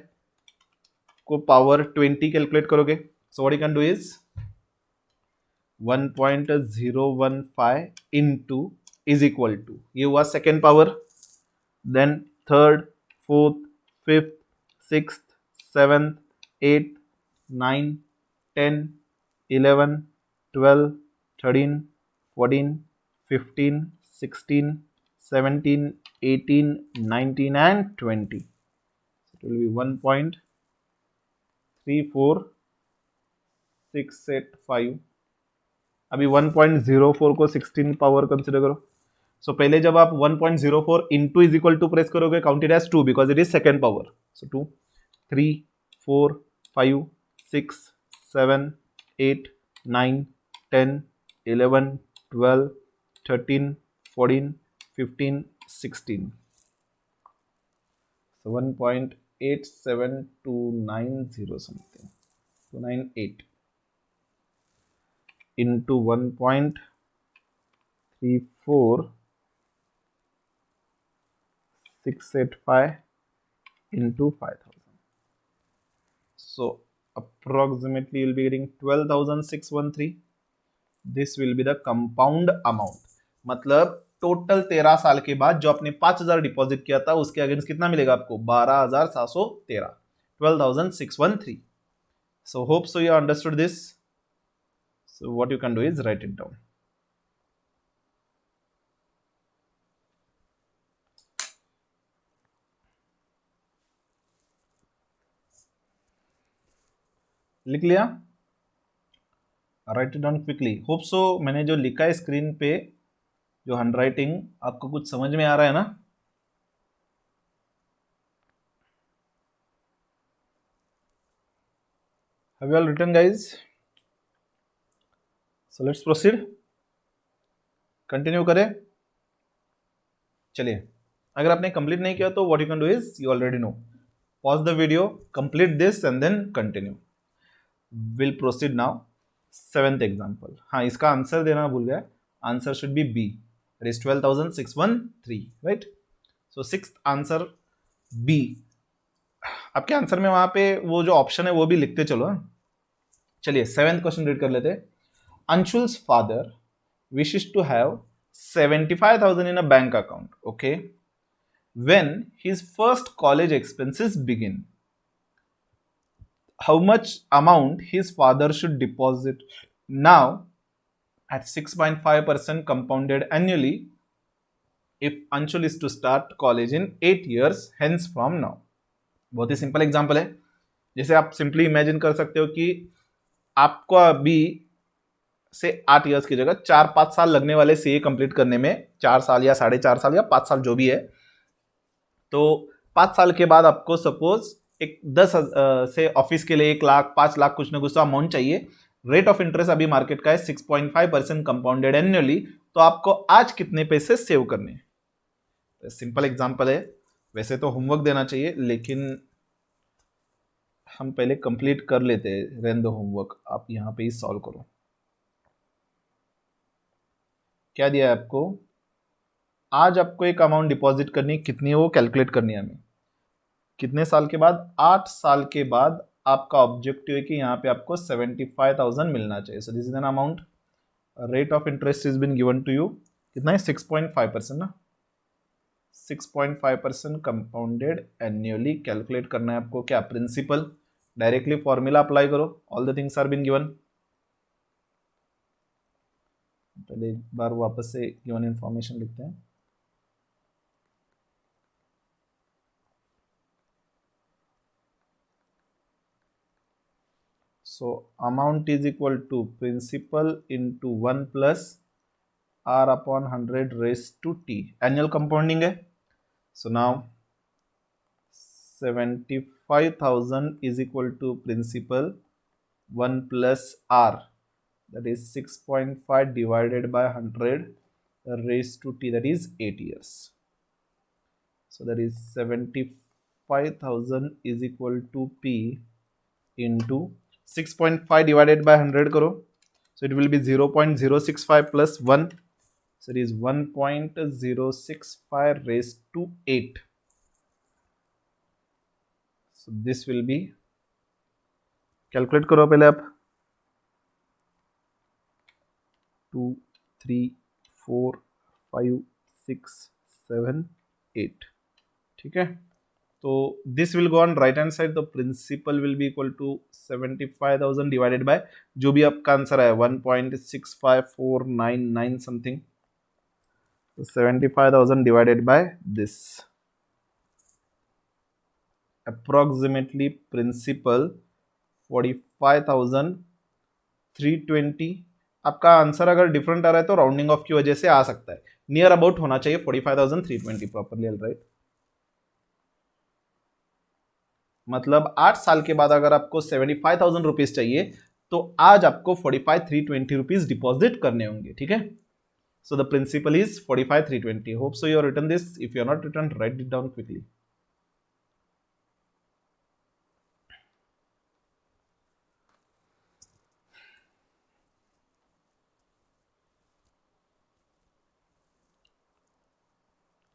को पावर 20 कैलकुलेट करोगे। So what you can do is 1.015 into is equal to, ये हुआ second power, then third, fourth, fifth, sixth, seventh, eight, 9, 10, 11, 12, 13, 14, 15, 16, 17, 18, 19 and 20. It will be 1.34685। अभी 1.04 को 16 पावर कंसिडर करो। सो पहले जब आप 1.04 into is equal to press करोगे, counted as 2 because it is second power. So 2, 3, 4, 5, 6, 7, 8, 9, 10, 11, 12, 13, 14, 15, 16। So 1.87290 something, 298 into 1.34685 into 5,000. So approximately you'll be getting 12,613 this will be the compound amount, मतलब total 13 साल के बाद जो आपने 5,000 डिपॉजिट किया था उसके अगेंस्ट कितना मिलेगा आपको 12,713, 12,613. So hope so you understood this. So what you can do is write it down. लिख लिया? Right it down quickly. Hope so मैंने जो लिखा है स्क्रीन पे, जो हैंड राइटिंग, आपको कुछ समझ में आ रहा है ना? Have you all written, guys? So let's proceed. Continue करें. चलिए, अगर आपने कंप्लीट नहीं किया तो what you can do is, you already know, pause the video, complete this and then continue. Will proceed now. 7th example. हाँ, इसका answer देना भूल गया. Answer should be B, that is 12,613, right? So 6th answer B. आपके answer में वहां पे वो जो ऑप्शन है वो भी लिखते चलो. चलिए 7th क्वेश्चन रीड कर लेते हैं. अंशुल्स father wishes to have 75,000 in a bank account, okay, when his first college expenses begin. How much amount his father should deposit now at 6.5% compounded annually if Anshul is to start college in 8 years hence from now. बहुत ही simple example है. जैसे आप simply imagine कर सकते हो कि आपको अभी से 8 इयर्स की जगह 4-5 साल लगने वाले सीए कंप्लीट करने में, 4 साल या 4.5 साल या 5 साल जो भी है. तो 5 साल के बाद आपको सपोज एक 10 से ऑफिस के लिए 1 लाख 5 लाख कुछ ना कुछ तो अमाउंट चाहिए. रेट ऑफ इंटरेस्ट अभी मार्केट का है 6.5% कंपाउंडेड एनुअली. तो आपको आज कितने पैसे सेव करने? सिंपल एग्जांपल है. वैसे तो होमवर्क देना चाहिए लेकिन हम पहले कंप्लीट कर लेते हैं. रहने दो होमवर्क, आप यहाँ पे ही सॉल्व करो. क्या दिया है आपको? आज आपको एक अमाउंट डिपॉजिट करनी, कितनी है वो कैलकुलेट करनी है हमें. कितने साल के बाद? 8 साल के बाद आपका ऑब्जेक्टिव है कि यहाँ पे आपको 75,000 मिलना चाहिए. So this is an amount. Rate of interest is been given to you. कितना है? 6.5% ना. 6.5% कंपाउंडेड एन्युअली. कैलकुलेट करना है आपको क्या? प्रिंसिपल. डायरेक्टली फॉर्मूला अप्लाई करो. All the things are been given. पहले एक बार वापस से गिवन इंफॉर्मेशन लिखते हैं. So amount is equal to principal into 1 plus r upon 100 raised to t. Annual compounding है. So now 75,000 is equal to principal 1 plus r, that is 6.5 divided by 100 raised to t, that is 8 years. So that is 75,000 is equal to p into 6.5 divided by 100 करो. So it will be 0.065 plus 1. So it is 1.065 raised to 8. So this will be, calculate करो पहले आप. 2, 3, 4, 5, 6, 7, 8. ठीक है. तो this will go on right hand side. The principal will be equal to 75,000 divided by जो भी आपका आंसर है 1.65499 something. 75,000 divided by this. Approximately principal 45,320. आपका आंसर अगर डिफरेंट आ रहा है तो राउंडिंग ऑफ की वजह से आ सकता है. नियर अबाउट होना चाहिए 45,320 प्रॉपरली. राइट. मतलब 8 साल के बाद अगर आपको 75,000 रुपीज चाहिए तो आज आपको 45,320 रुपीज डिपॉजिट करने होंगे. ठीक है. So the principal is 45,320. Hope so you are written this. If you are not written, write it down quickly.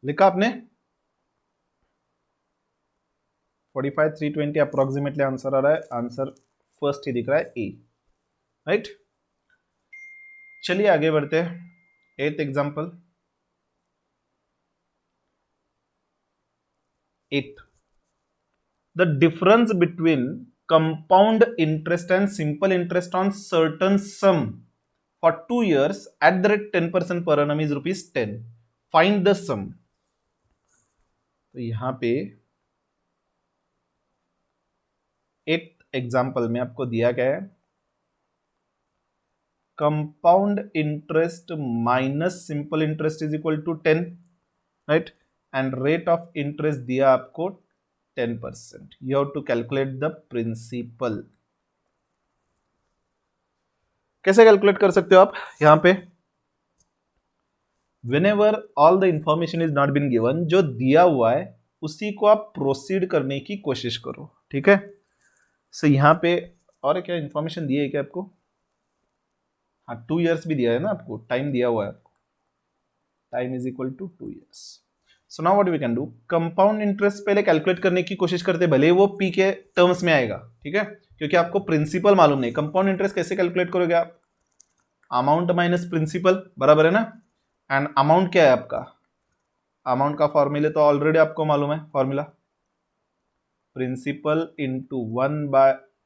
लिखा आपने? 45,320 अप्रोक्सीमेटली आंसर आ रहा है. आंसर फर्स्ट ही दिख रहा है ए. राइट. चलिए आगे बढ़ते हैं। 8th example. 8th, the difference between compound interest and simple interest on certain sum for 2 years at the rate 10% per annum is rupees 10. Find the sum. तो यहां पे 8th एग्जाम्पल में आपको दिया गया है compound interest minus simple interest is equal to 10, right, and rate of interest दिया आपको 10%. You have to calculate the principal. कैसे कैलकुलेट कर सकते हो आप? यहां पे whenever all the information is not been given, जो दिया हुआ है उसी को आप प्रोसीड करने की कोशिश करो, ठीक है. सो यहां पे और क्या इंफॉर्मेशन दी है क्या आपको? हाँ, 2 years भी दिया है ना आपको, टाइम दिया हुआ है आपको, time is equal to 2 years. So now what we can do, compound interest पहले कैलकुलेट करने की कोशिश करते, भले वो पी के टर्म्स में आएगा, ठीक है, क्योंकि आपको प्रिंसिपल मालूम नहीं. कंपाउंड इंटरेस्ट कैसे कैलकुलेट करोगे आप? अमाउंट माइनस प्रिंसिपल, बराबर है ना. एंड अमाउंट क्या है आपका? अमाउंट का फॉर्मूला तो ऑलरेडी आपको मालूम है, formula principal into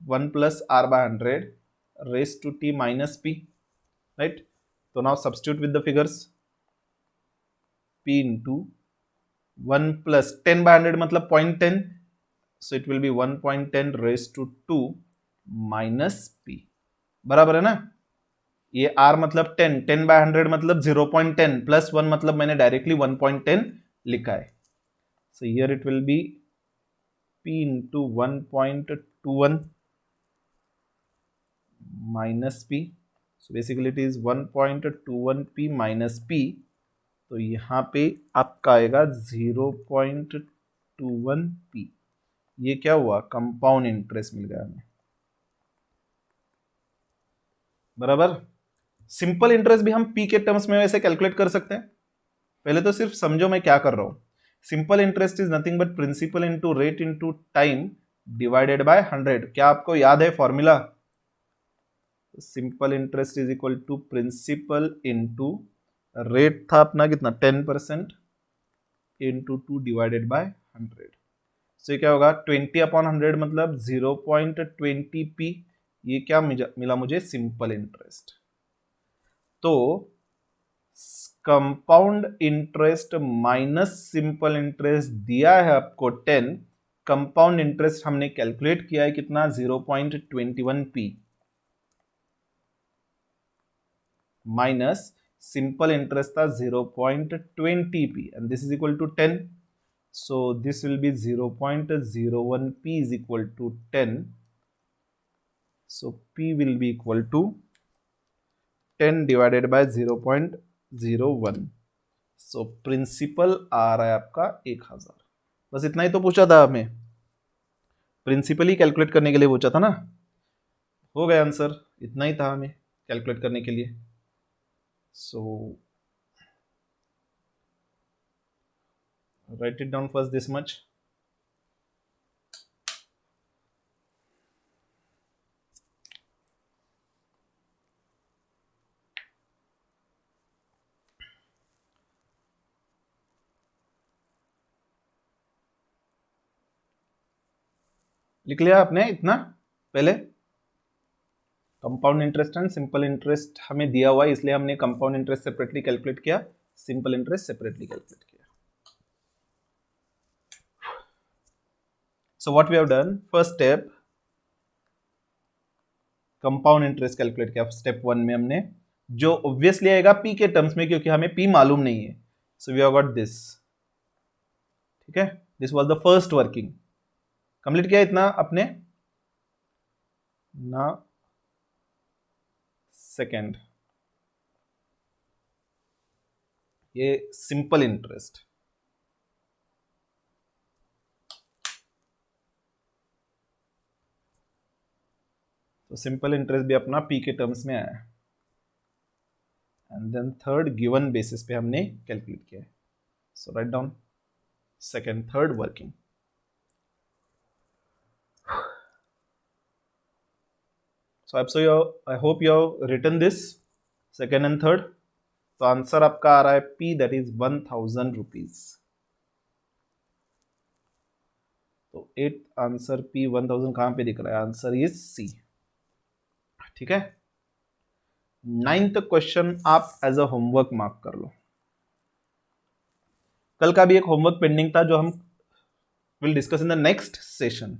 1 plus R by 100 raise to T minus P, right. तो now substitute with the figures. p into 1 plus 10 by 100 मतलब 0.10, so it will be 1.10 raise to 2 minus p, बराबर है ना. ये r मतलब 10, 10 बाय 100 मतलब 0.10 plus 1 मतलब मैंने डायरेक्टली 1.10 लिखा है. So here it will B p into 1.21 minus p. So basically it is 1.21 p minus p. तो यहाँ पे आपका आएगा 0.21 p. ये क्या हुआ? कंपाउंड इंटरेस्ट मिल गया हमें, बराबर. सिंपल इंटरेस्ट भी हम p के टर्म्स में वैसे कैलकुलेट कर सकते हैं. पहले तो सिर्फ समझो मैं क्या कर रहा हूं. Simple interest is nothing but principal into rate into time divided by 100. क्या आपको याद है formula? Simple interest is equal to principal into rate था अपना कितना 10% इंटू 2 डिवाइडेड बाय 100. सो ये क्या होगा 20/100 मतलब 0.20 p. ये क्या मिला मुझे? Simple interest. तो compound interest minus simple interest दिया है आपको 10. कंपाउंड इंटरेस्ट हमने कैलकुलेट किया है कितना? 0.21 p माइनस सिंपल इंटरेस्ट था 0.20 p and this is equal to 10. So this will be 0.01 p is equal to 10. So p will be equal to 10 divided by 0.01. So principal आ रहा है आपका 1000. बस इतना ही तो पूछा था हमें, प्रिंसिपल ही कैलकुलेट करने के लिए पूछा था ना. हो गया आंसर, इतना ही था हमें कैलकुलेट करने के लिए. So write it down first this much. लिख लिया आपने इतना पहले? Compound interest and simple interest हमें दिया हुआ है, इसलिए हमने कंपाउंड इंटरेस्ट सेपरेटली कैलकुलेट किया, सिंपल इंटरेस्ट सेपरेटली कैलकुलेट किया. So what we have done, first step compound interest calculate किया. स्टेप 1 में हमने जो ऑब्वियसली आएगा पी के टर्म्स में, क्योंकि हमें पी मालूम नहीं है. So we have got this, ठीक है. This was the first working. Complete किया इतना अपने ना. सेकेंड, ये सिंपल इंटरेस्ट. तो सिंपल इंटरेस्ट भी अपना पी के टर्म्स में आया. And then third given basis पे हमने कैलकुलेट किया है. So write down second third working. So I hope you have written this. Second and third, तो आंसर आपका आ रहा है P, दैट इज 1000 रुपीज। तो 8 आंसर P 1000 कहां पे दिख रहा है? Answer is C। ठीक है, 9th क्वेश्चन आप एज अ होमवर्क मार्क कर लो। कल का भी एक होमवर्क पेंडिंग था जो हम will discuss in the next session,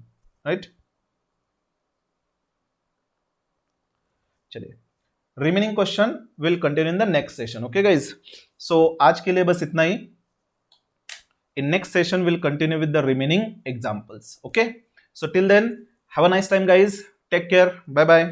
right. चलिए, remaining question will continue in the next session. Okay guys, so आज के लिए बस इतना ही। In next session will continue with the remaining examples. Okay, so till then have a nice time guys, take care, bye bye.